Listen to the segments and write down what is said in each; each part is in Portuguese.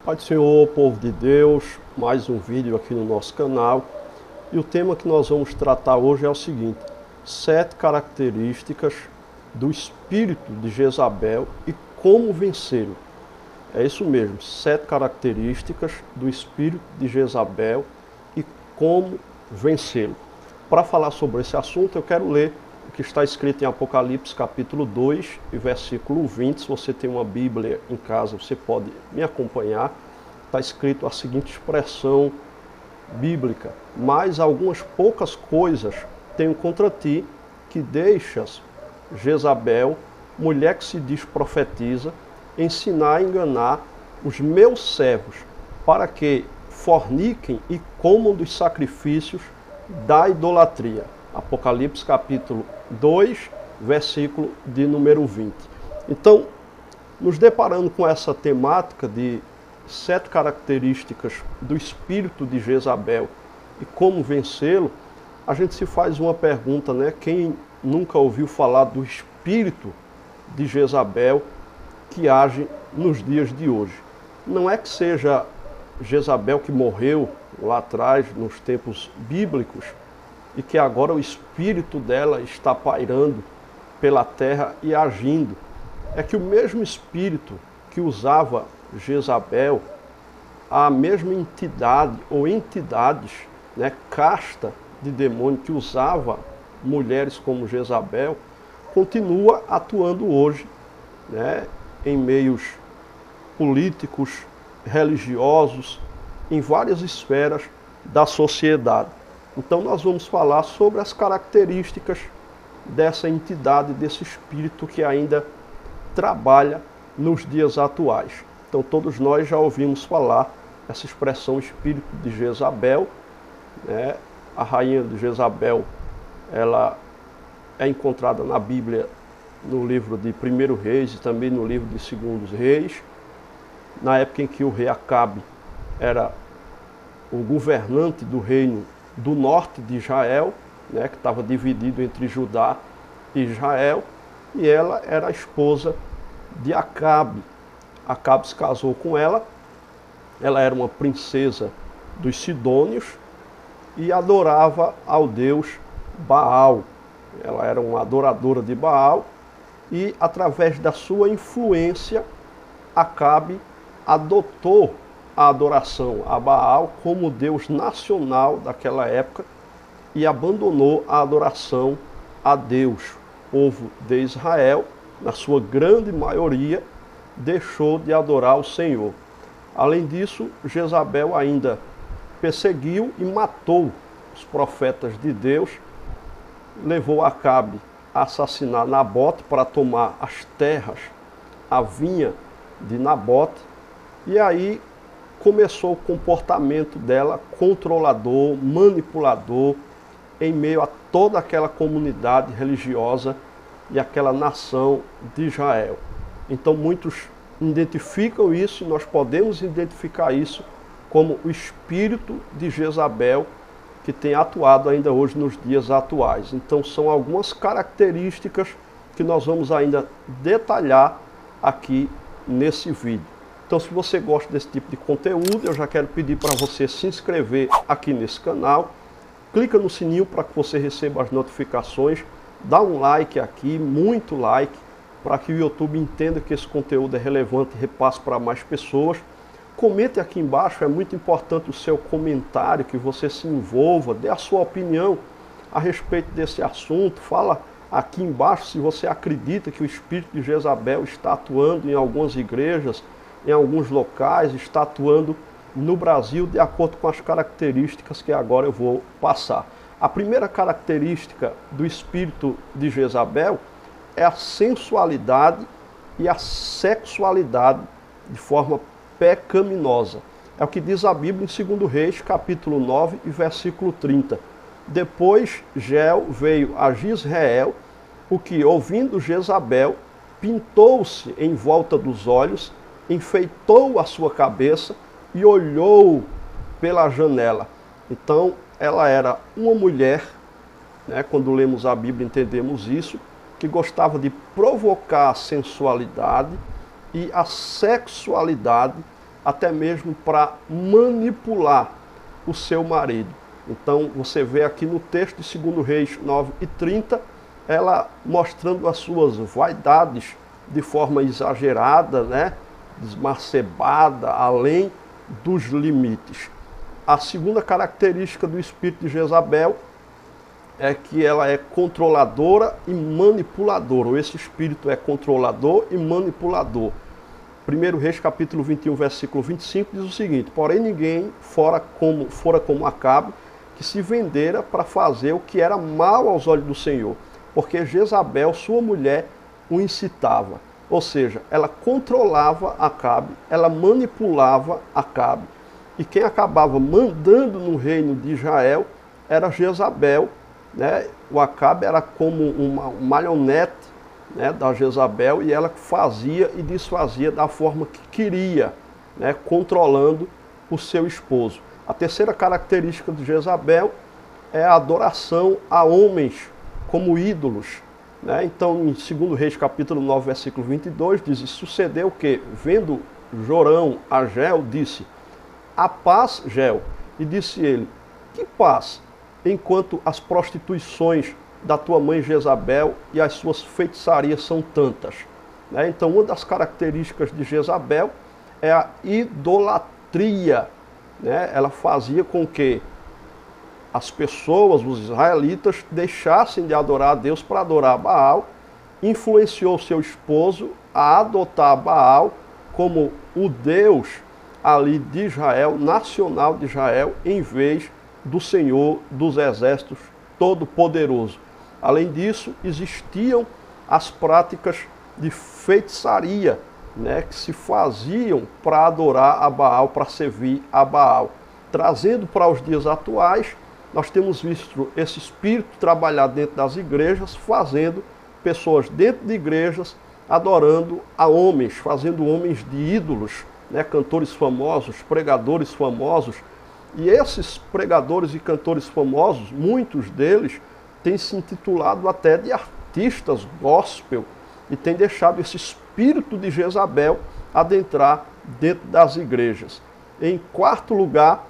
Pai do Senhor, povo de Deus, mais um vídeo aqui no nosso canal. E o tema que nós vamos tratar hoje é o seguinte: 7 características do espírito de Jezabel e como vencê-lo. É isso mesmo, 7 características do espírito de Jezabel e como vencê-lo. Para falar sobre esse assunto, eu quero ler o que está escrito em Apocalipse capítulo 2 e versículo 20. Se você tem uma Bíblia em casa, você pode me acompanhar. Está escrito a seguinte expressão bíblica: mas algumas poucas coisas tenho contra ti, que deixas Jezabel, mulher que se diz profetiza, ensinar e enganar os meus servos, para que forniquem e comam dos sacrifícios da idolatria. Apocalipse capítulo 2, versículo de número 20. Então, nos deparando com essa temática de 7 características do espírito de Jezabel e como vencê-lo, a gente se faz uma pergunta, né? Quem nunca ouviu falar do espírito de Jezabel que age nos dias de hoje? Não é que seja Jezabel que morreu lá atrás, nos tempos bíblicos, e que agora o espírito dela está pairando pela terra e agindo. É que o mesmo espírito que usava Jezabel, a mesma entidade ou entidades, né, casta de demônio que usava mulheres como Jezabel, continua atuando hoje, né, em meios políticos, religiosos, em várias esferas da sociedade. Então nós vamos falar sobre as características dessa entidade, desse espírito que ainda trabalha nos dias atuais. Então todos nós já ouvimos falar essa expressão espírito de Jezabel, né? A rainha de Jezabel, ela é encontrada na Bíblia no livro de 1 Reis e também no livro de 2 Reis, na época em que o rei Acabe era o governante do reino do norte de Israel, né, que estava dividido entre Judá e Israel, e ela era a esposa de Acabe. Acabe se casou com ela era uma princesa dos Sidônios e adorava ao deus Baal. Ela era uma adoradora de Baal e, através da sua influência, Acabe adotou a adoração a Baal como deus nacional daquela época e abandonou a adoração a Deus. O povo de Israel, na sua grande maioria, deixou de adorar o Senhor. Além disso, Jezabel ainda perseguiu e matou os profetas de Deus, levou Acabe a assassinar Nabote para tomar as terras, a vinha de Nabote, e aí começou o comportamento dela controlador, manipulador, em meio a toda aquela comunidade religiosa e aquela nação de Israel. Então muitos identificam isso, e nós podemos identificar isso como o espírito de Jezabel que tem atuado ainda hoje nos dias atuais. Então são algumas características que nós vamos ainda detalhar aqui nesse vídeo. Então, se você gosta desse tipo de conteúdo, eu já quero pedir para você se inscrever aqui nesse canal. Clica no sininho para que você receba as notificações. Dá um like aqui, muito like, para que o YouTube entenda que esse conteúdo é relevante e repasse para mais pessoas. Comente aqui embaixo, é muito importante o seu comentário, que você se envolva, dê a sua opinião a respeito desse assunto. Fala aqui embaixo se você acredita que o espírito de Jezabel está atuando em algumas igrejas, em alguns locais, está atuando no Brasil de acordo com as características que agora eu vou passar. A primeira característica do espírito de Jezabel é a sensualidade e a sexualidade de forma pecaminosa. É o que diz a Bíblia em 2 Reis, capítulo 9 e versículo 30. Depois Jeel veio a Jezreel, o que, ouvindo Jezabel, pintou-se em volta dos olhos, enfeitou a sua cabeça e olhou pela janela. Então, ela era uma mulher, né, quando lemos a Bíblia entendemos isso, que gostava de provocar a sensualidade e a sexualidade até mesmo para manipular o seu marido. Então você vê aqui no texto de 2 Reis 9:30, ela mostrando as suas vaidades de forma exagerada, né? Desmacebada, além dos limites. A segunda característica do espírito de Jezabel é que ela é controladora e manipuladora. Ou esse espírito é controlador e manipulador. 1 Reis capítulo 21, versículo 25 diz o seguinte: porém ninguém fora como Acabe, que se vendera para fazer o que era mal aos olhos do Senhor, porque Jezabel, sua mulher, o incitava. Ou seja, ela controlava Acabe, ela manipulava Acabe. E quem acabava mandando no reino de Israel era Jezabel, né? O Acabe era como uma marionete, né, da Jezabel, e ela fazia e desfazia da forma que queria, né, controlando o seu esposo. A terceira característica de Jezabel é a adoração a homens como ídolos, né? Então, em 2 Reis capítulo 9, versículo 22, diz: sucedeu que, vendo Jorão a Gel, disse: a paz, Gel. E disse ele: que paz, enquanto as prostituições da tua mãe Jezabel e as suas feitiçarias são tantas. Né? Então, uma das características de Jezabel é a idolatria. Né? Ela fazia com que as pessoas, os israelitas, deixassem de adorar a Deus para adorar Baal, influenciou seu esposo a adotar Baal como o Deus ali de Israel, nacional de Israel, em vez do Senhor dos Exércitos Todo-Poderoso. Além disso, existiam as práticas de feitiçaria, né, que se faziam para adorar a Baal, para servir a Baal. Trazendo para os dias atuais, nós temos visto esse espírito trabalhar dentro das igrejas, fazendo pessoas dentro de igrejas adorando a homens, fazendo homens de ídolos, né, cantores famosos, pregadores famosos. E esses pregadores e cantores famosos, muitos deles têm se intitulado até de artistas gospel e têm deixado esse espírito de Jezabel adentrar dentro das igrejas. Em quarto lugar,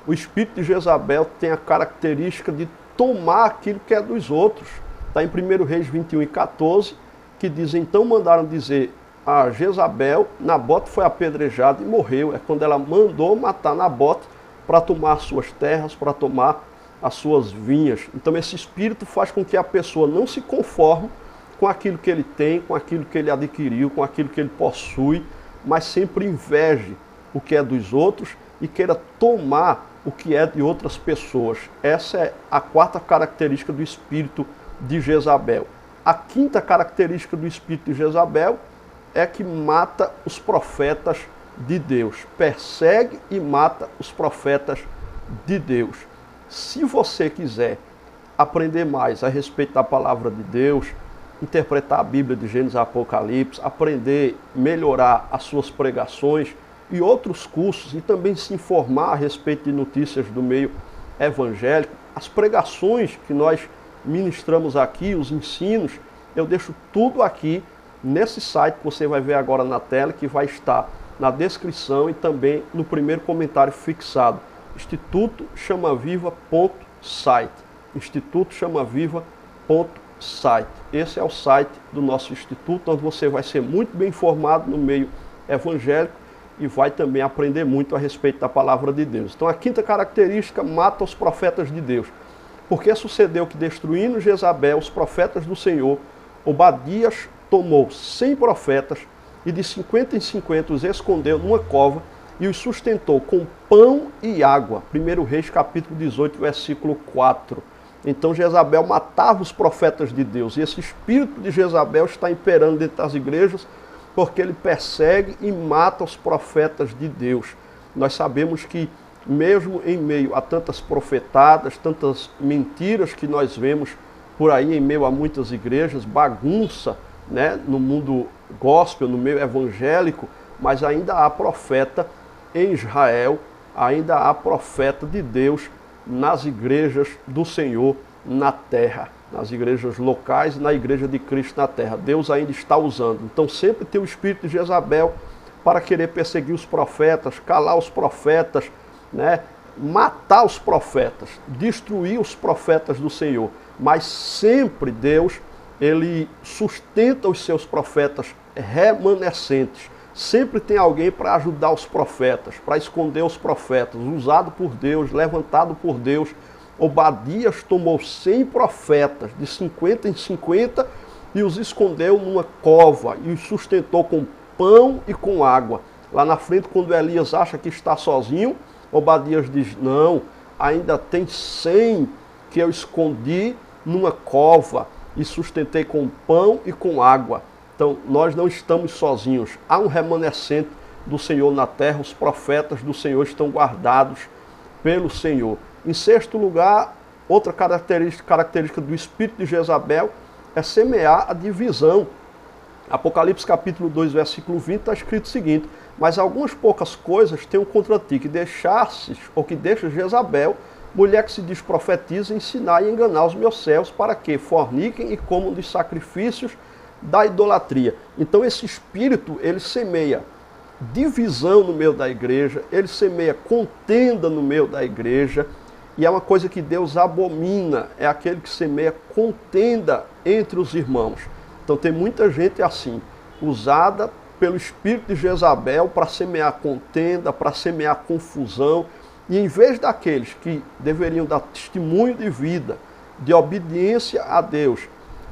o espírito de Jezabel tem a característica de tomar aquilo que é dos outros. Está em 1 Reis 21:14, que diz: então mandaram dizer a Jezabel, Nabote foi apedrejado e morreu. É quando ela mandou matar Nabote para tomar as suas terras, para tomar as suas vinhas. Então esse espírito faz com que a pessoa não se conforme com aquilo que ele tem, com aquilo que ele adquiriu, com aquilo que ele possui, mas sempre inveje o que é dos outros e queira tomar o que é de outras pessoas. Essa é a quarta característica do espírito de Jezabel. A quinta característica do espírito de Jezabel é que mata os profetas de Deus. Persegue e mata os profetas de Deus. Se você quiser aprender mais a respeito da palavra de Deus, interpretar a Bíblia de Gênesis a Apocalipse, aprender, melhorar as suas pregações e outros cursos, e também se informar a respeito de notícias do meio evangélico, as pregações que nós ministramos aqui, os ensinos, eu deixo tudo aqui nesse site que você vai ver agora na tela, que vai estar na descrição e também no primeiro comentário fixado. institutochamavivasite. institutochamavivasite. Esse é o site do nosso instituto, onde você vai ser muito bem informado no meio evangélico e vai também aprender muito a respeito da palavra de Deus. Então a quinta característica: mata os profetas de Deus. Porque sucedeu que, destruindo Jezabel os profetas do Senhor, Obadias tomou 100 profetas e de 50 em 50 os escondeu numa cova e os sustentou com pão e água. 1 Reis capítulo 18, versículo 4. Então Jezabel matava os profetas de Deus, e esse espírito de Jezabel está imperando dentro das igrejas, porque ele persegue e mata os profetas de Deus. Nós sabemos que mesmo em meio a tantas profetadas, tantas mentiras que nós vemos por aí, em meio a muitas igrejas, bagunça, né, no mundo gospel, no meio evangélico, mas ainda há profeta em Israel, ainda há profeta de Deus nas igrejas do Senhor na terra, nas igrejas locais e na igreja de Cristo na terra. Deus ainda está usando. Então sempre tem o espírito de Jezabel para querer perseguir os profetas, calar os profetas, né? Matar os profetas, destruir os profetas do Senhor. Mas sempre Deus, ele sustenta os seus profetas remanescentes. Sempre tem alguém para ajudar os profetas, para esconder os profetas, usado por Deus, levantado por Deus. Obadias tomou 100 profetas, de 50 em 50, e os escondeu numa cova, e os sustentou com pão e com água. Lá na frente, quando Elias acha que está sozinho, Obadias diz, não, ainda tem 100 que eu escondi numa cova e sustentei com pão e com água. Então, nós não estamos sozinhos. Há um remanescente do Senhor na terra, os profetas do Senhor estão guardados pelo Senhor. Em sexto lugar, outra característica do espírito de Jezabel é semear a divisão. Apocalipse capítulo 2, versículo 20, está escrito o seguinte, mas algumas poucas coisas tenho contra ti, que deixasses, ou que deixas Jezabel, mulher que se diz profetiza, ensinar e enganar os meus servos, para que forniquem e comam dos sacrifícios da idolatria. Então esse espírito, ele semeia divisão no meio da igreja, ele semeia contenda no meio da igreja, e é uma coisa que Deus abomina, é aquele que semeia contenda entre os irmãos. Então tem muita gente assim, usada pelo espírito de Jezabel para semear contenda, para semear confusão, e em vez daqueles que deveriam dar testemunho de vida, de obediência a Deus,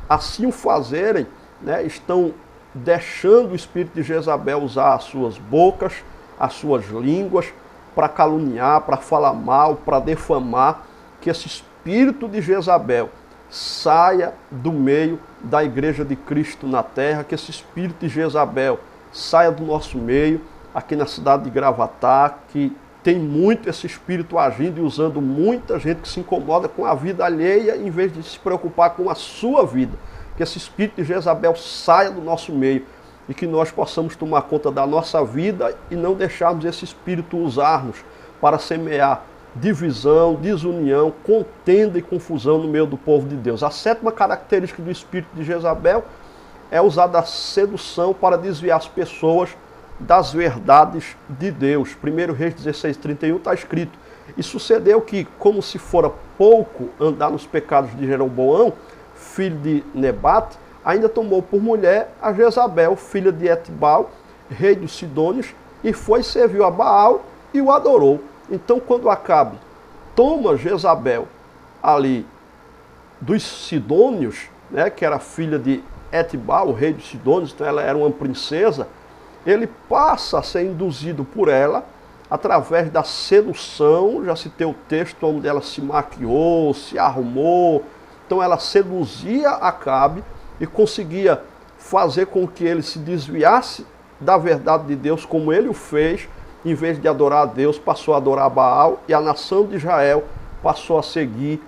assim o fazerem, né, estão deixando o espírito de Jezabel usar as suas bocas, as suas línguas, para caluniar, para falar mal, para defamar, que esse espírito de Jezabel saia do meio da igreja de Cristo na terra, que esse espírito de Jezabel saia do nosso meio, aqui na cidade de Gravatá, que tem muito esse espírito agindo e usando muita gente que se incomoda com a vida alheia, em vez de se preocupar com a sua vida. Que esse espírito de Jezabel saia do nosso meio e que nós possamos tomar conta da nossa vida e não deixarmos esse espírito usar-nos para semear divisão, desunião, contenda e confusão no meio do povo de Deus. A sétima característica do espírito de Jezabel é usar da sedução para desviar as pessoas das verdades de Deus. 1 Reis 16:31 está escrito, e sucedeu que, como se fora pouco andar nos pecados de Jeroboão, filho de Nebate, ainda tomou por mulher a Jezabel, filha de Etbal, rei dos Sidônios, e foi e serviu a Baal e o adorou. Então, quando Acabe toma Jezabel ali dos Sidônios, né, que era filha de Etbal, o rei dos Sidônios, então ela era uma princesa, ele passa a ser induzido por ela através da sedução. Já citei o texto onde ela se maquiou, se arrumou. Então ela seduzia Acabe e conseguia fazer com que ele se desviasse da verdade de Deus, como ele o fez. Em vez de adorar a Deus, passou a adorar Baal, e a nação de Israel passou a seguir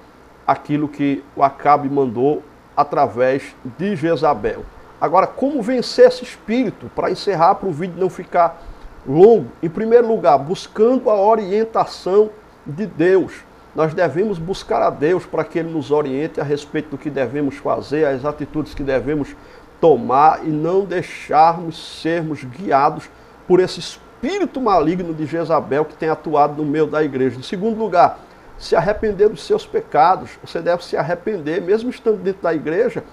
aquilo que o Acabe mandou através de Jezabel. Agora, como vencer esse espírito? Para encerrar, para o vídeo não ficar longo, em primeiro lugar, buscando a orientação de Deus. Nós devemos buscar a Deus para que Ele nos oriente a respeito do que devemos fazer, as atitudes que devemos tomar, e não deixarmos sermos guiados por esse espírito maligno de Jezabel que tem atuado no meio da igreja. Em segundo lugar, se arrepender dos seus pecados. Você deve se arrepender, mesmo estando dentro da igreja.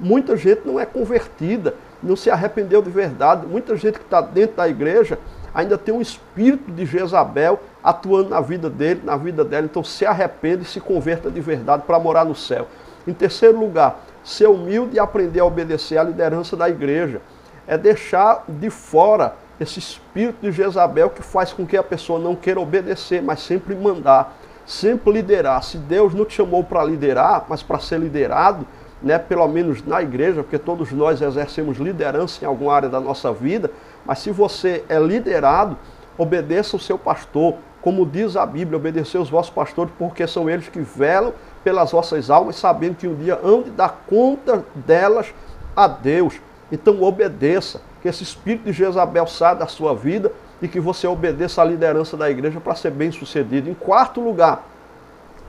Muita gente não é convertida, não se arrependeu de verdade. Muita gente que está dentro da igreja ainda tem um espírito de Jezabel atuando na vida dele, na vida dela. Então se arrependa e se converta de verdade para morar no céu. Em terceiro lugar, ser humilde e aprender a obedecer à liderança da igreja. É deixar de fora esse espírito de Jezabel que faz com que a pessoa não queira obedecer, mas sempre mandar, sempre liderar. Se Deus não te chamou para liderar, mas para ser liderado, né, pelo menos na igreja, porque todos nós exercemos liderança em alguma área da nossa vida, mas se você é liderado, obedeça o seu pastor, como diz a Bíblia, obedecer os vossos pastores, porque são eles que velam pelas vossas almas, sabendo que um dia hão de dar conta delas a Deus. Então obedeça, que esse espírito de Jezabel saia da sua vida e que você obedeça à liderança da igreja para ser bem sucedido. Em quarto lugar,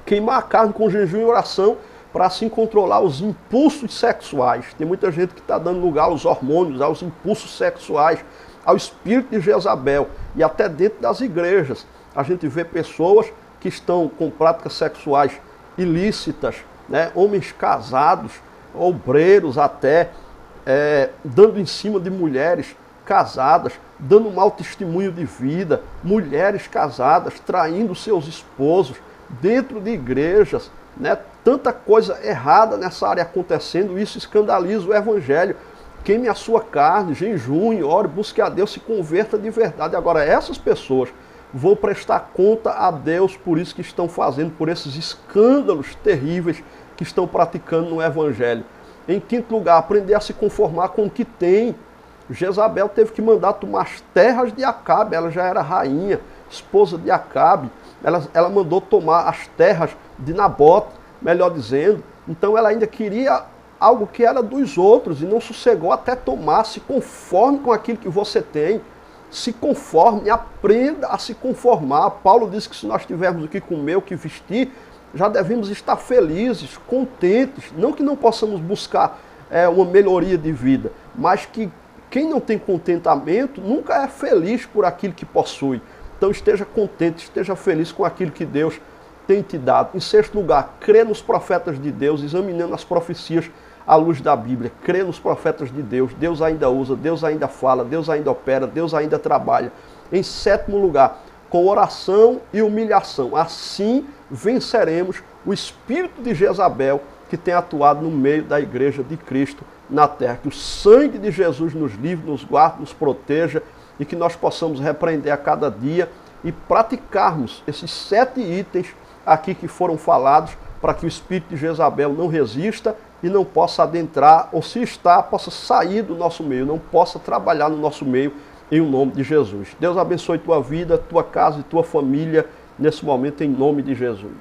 queimar a carne com jejum e oração, para assim controlar os impulsos sexuais. Tem muita gente que está dando lugar aos hormônios, aos impulsos sexuais, ao espírito de Jezabel. E até dentro das igrejas, a gente vê pessoas que estão com práticas sexuais ilícitas, né? Homens casados, obreiros até, dando em cima de mulheres casadas, dando mau testemunho de vida, mulheres casadas traindo seus esposos dentro de igrejas, né? Tanta coisa errada nessa área acontecendo, isso escandaliza o evangelho. Queime a sua carne, jejum, ore, busque a Deus, se converta de verdade. Agora, essas pessoas vão prestar conta a Deus por isso que estão fazendo, por esses escândalos terríveis que estão praticando no evangelho. Em quinto lugar, aprender a se conformar com o que tem. Jezabel teve que mandar tomar as terras de Acabe, ela já era rainha, esposa de Acabe. Ela mandou tomar as terras de Nabote, melhor dizendo. Então ela ainda queria algo que era dos outros e não sossegou até tomar. Se conforme com aquilo que você tem, se conforme, aprenda a se conformar. Paulo disse que se nós tivermos o que comer, o que vestir, já devemos estar felizes, contentes. Não que não possamos buscar uma melhoria de vida, mas que quem não tem contentamento nunca é feliz por aquilo que possui. Então esteja contente, esteja feliz com aquilo que Deus tem te dado. Em sexto lugar, crê nos profetas de Deus, examinando as profecias à luz da Bíblia. Crê nos profetas de Deus. Deus ainda usa, Deus ainda fala, Deus ainda opera, Deus ainda trabalha. Em sétimo lugar, com oração e humilhação. Assim venceremos o espírito de Jezabel que tem atuado no meio da igreja de Cristo na terra. Que o sangue de Jesus nos livre, nos guarde, nos proteja e que nós possamos repreender a cada dia e praticarmos esses 7 itens aqui que foram falados para que o espírito de Jezabel não resista e não possa adentrar, ou se está, possa sair do nosso meio, não possa trabalhar no nosso meio, em o nome de Jesus. Deus abençoe tua vida, tua casa e tua família nesse momento, em nome de Jesus.